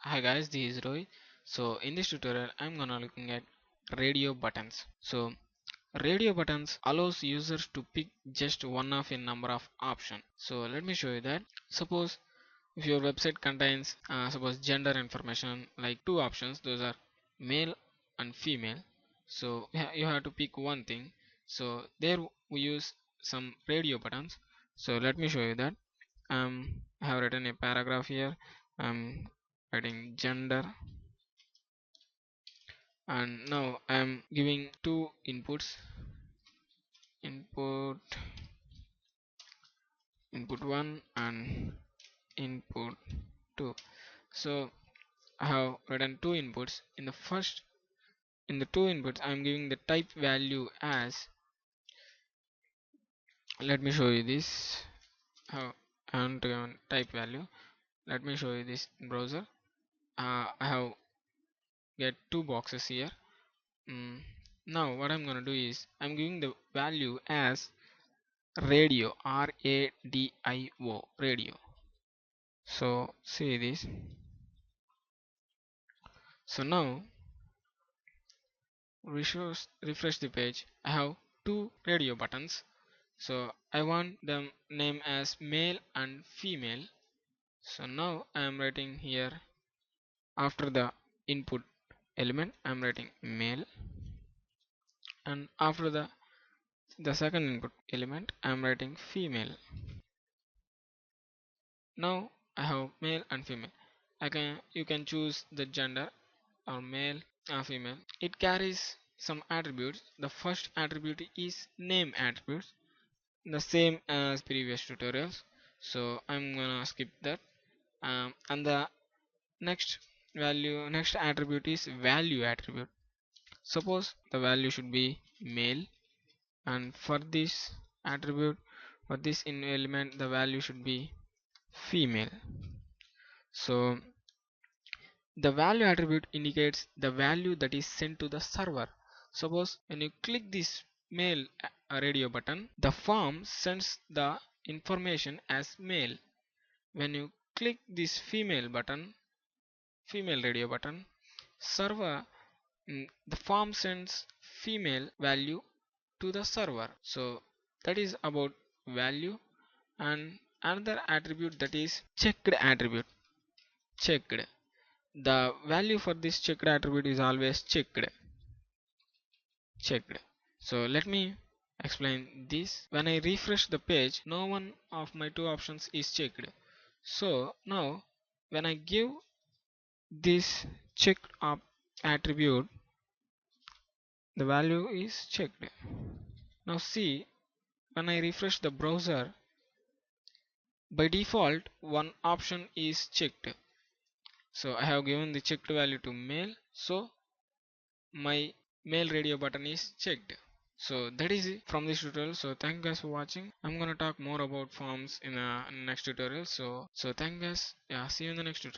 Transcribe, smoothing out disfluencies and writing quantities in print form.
Hi guys, this is Roy. So in this tutorial, I'm gonna looking at radio buttons. So radio buttons allows users to pick just one of a number of options. So let me show you that. Suppose if your website contains suppose gender information like two options, those are male and female. So you have to pick one thing. So there we use some radio buttons. So let me show you that. I have written a paragraph here. I'm writing gender, and now I'm giving two inputs, input input 1 and input 2. So I have written two inputs. In the two inputs I'm giving the type value as, let me show you this, how I want to give a type value. Let me show you this in browser. I have get two boxes here. Mm, Now what I'm gonna do is I'm giving the value as radio, radio, radio. So see this. So now refresh the page. I have two radio buttons. So I want them name as male and female. So now I am writing here after the input element I'm writing male, and after the second input element I'm writing female. Now I have male and female. You can choose the gender or male or female. It carries some attributes. The first attribute is name attributes, the same as previous tutorials. So I'm gonna skip that. And the next attribute is value attribute. Suppose the value should be male, and for this attribute, for this in element, the value should be female. So the value attribute indicates the value that is sent to the server. Suppose when you click this male radio button, the form sends the information as male. When you click this female radio button, server, the form sends female value to the server. So that is about value. And another attribute, that is checked attribute. Checked, the value for this checked attribute is always checked. So let me explain this. When I refresh the page, no one of my two options is checked. So now when I give this checked up attribute, the value is checked. Now see, when I refresh the browser, by default one option is checked. So I have given the checked value to male, so my male radio button is checked. So that is it from this tutorial. So thank you guys for watching. I'm gonna talk more about forms in the next tutorial. So thank you guys. Yeah, see you in the next tutorial.